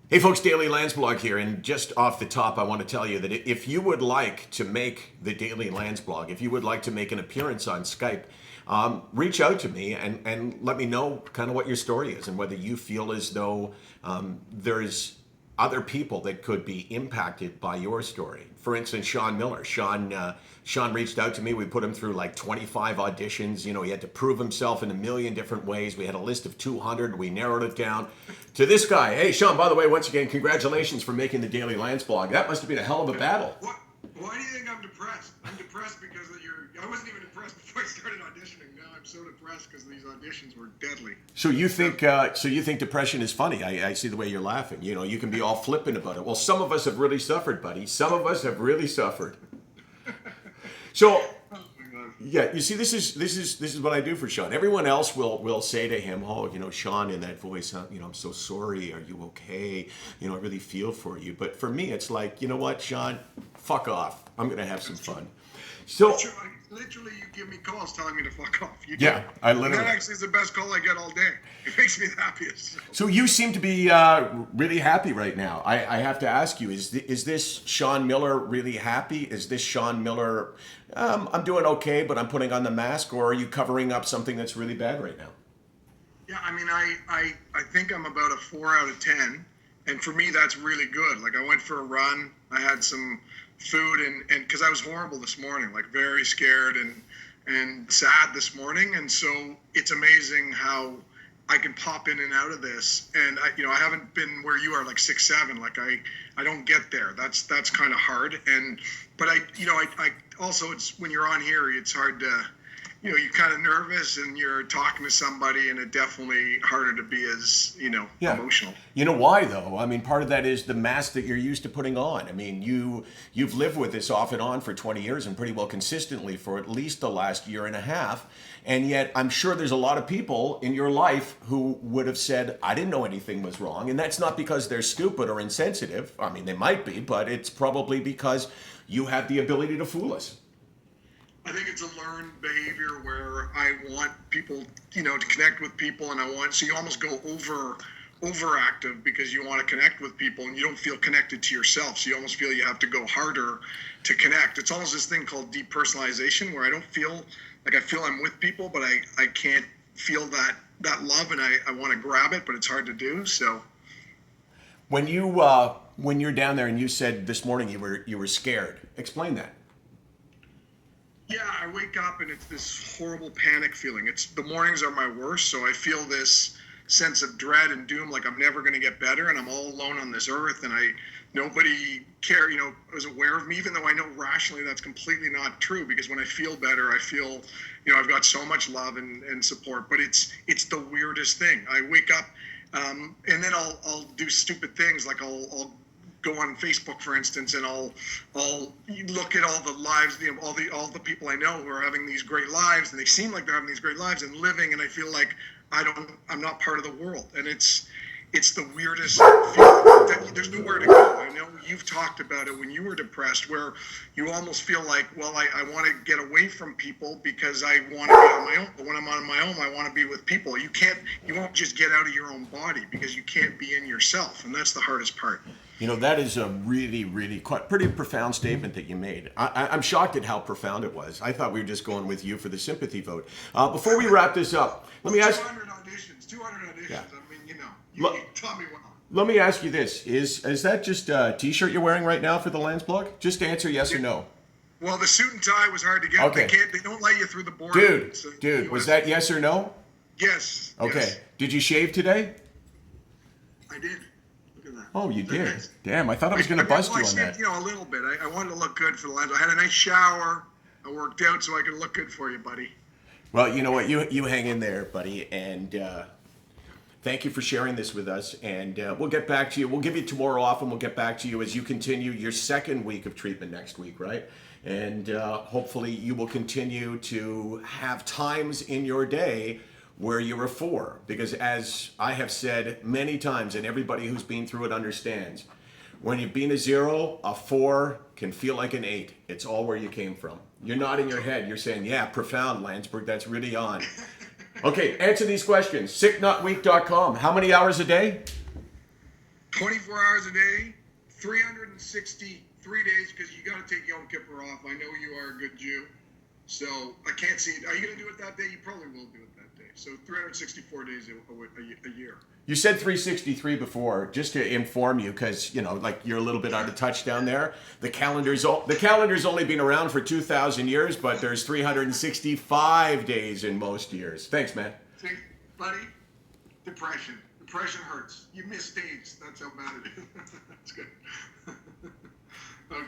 Hey folks, Daily Landsblog here, and just off the top, I want to tell you that if you would like to make the Daily Landsblog, if you would like to make an appearance on Skype, reach out to me and let me know kind of what your story is and whether you feel as though there's other people that could be impacted by your story. For instance, Sean Miller. Sean reached out to me. We put him through like 25 auditions. You know, he had to prove himself in a million different ways. We had a list of 200. We narrowed it down to this guy. Hey, Sean, by the way, once again, congratulations for making the Daily Landsblog. That must have been a hell of a battle. What? Why do you think I'm depressed? I'm depressed because of I wasn't even depressed before I started auditioning. Now I'm so depressed because these auditions were deadly. So you think depression is funny? I see the way you're laughing. You know, you can be all flippant about it. Well, some of us have really suffered, buddy. Some of us have really suffered. So, yeah, you see, this is what I do for Sean. Everyone else will say to him, "Oh, you know, Sean, in that voice, you know, I'm so sorry. Are you okay? You know, I really feel for you." But for me, it's like, you know what, Sean, fuck off. I'm gonna have some fun. So. Literally, you give me calls telling me to fuck off. Yeah, I literally. That actually is the best call I get all day. It makes me the happiest. So you seem to be really happy right now. I have to ask you, is this Sean Miller really happy? Is this Sean Miller, I'm doing okay, but I'm putting on the mask, or are you covering up something that's really bad right now? Yeah, I mean, I think I'm about a 4 out of 10. And for me, that's really good. Like, I went for a run. I had some food and because I was horrible this morning, like very scared and sad this morning. And so it's amazing how I can pop in and out of this. And I haven't been where you are, like 6'7". Like I don't get there. That's kind of hard. But I also, it's when you're on here, it's hard to, you're kind of nervous and you're talking to somebody, and it definitely harder to be as, emotional. You know why, though? I mean, part of that is the mask that you're used to putting on. I mean, you've lived with this off and on for 20 years and pretty well consistently for at least the last year and a half. And yet I'm sure there's a lot of people in your life who would have said, I didn't know anything was wrong. And that's not because they're stupid or insensitive. I mean, they might be, but it's probably because you have the ability to fool us. I think it's a learned behavior where I want people, to connect with people, and so you almost go overactive because you want to connect with people and you don't feel connected to yourself. So you almost feel you have to go harder to connect. It's almost this thing called depersonalization where I don't feel like I feel I'm with people, but I can't feel that love, and I want to grab it, but it's hard to do. So when you're down there and you said this morning you were scared, explain that. Yeah, I wake up and it's this horrible panic feeling. The mornings are my worst, so I feel this sense of dread and doom, like I'm never going to get better, and I'm all alone on this earth, and nobody is aware of me, even though I know rationally that's completely not true, because when I feel better, I feel, I've got so much love and support. But it's the weirdest thing. I wake up, and then I'll do stupid things, like I'll go on Facebook, for instance, and I'll look at all the lives, all the people I know who are having these great lives, and they seem like they're having these great lives and living, and I feel like I'm not part of the world, and it's the weirdest feeling. There's nowhere to go. I know you've talked about it when you were depressed, where you almost feel like, well, I want to get away from people because I want to be on my own. But when I'm on my own, I want to be with people. You won't just get out of your own body because you can't be in yourself, and that's the hardest part. That is a really, really pretty profound statement that you made. I'm shocked at how profound it was. I thought we were just going with you for the sympathy vote. Before we wrap this up, let me ask... 200 auditions. Yeah. I mean, you taught me well. Let me ask you this. Is that just a T-shirt you're wearing right now for the Landsblog? Just answer yes or no. Well, the suit and tie was hard to get. Okay. They don't let you through the border. Dude, was that yes or no? Yes. Okay. Yes. Did you shave today? I did. Look at that. Oh, you did? Nice. Damn, I thought I was going to bust you on that. A little bit. I wanted to look good for the Landsblog. I had a nice shower. I worked out so I could look good for you, buddy. Well, you know what? You hang in there, buddy, and thank you for sharing this with us. And we'll get back to you. We'll give you tomorrow off, and we'll get back to you as you continue your second week of treatment next week, right? And hopefully you will continue to have times in your day where you're a 4. Because as I have said many times, and everybody who's been through it understands, when you've been a 0, a 4 can feel like an 8. It's all where you came from. You're nodding your head. You're saying, yeah, profound, Landsberg. That's really on. Okay, answer these questions. SickNotWeak.com. How many hours a day? 24 hours a day, 363 days, because you got to take Yom Kippur off. I know you are a good Jew, so I can't see it. Are you going to do it that day? You probably will do it that day. So 364 days a year. You said 363 before, just to inform you, because like you're a little bit out of touch down there. The calendar's only been around for 2,000 years, but there's 365 days in most years. Thanks, man. See, buddy, depression hurts. You miss days. That's how bad it is. That's good.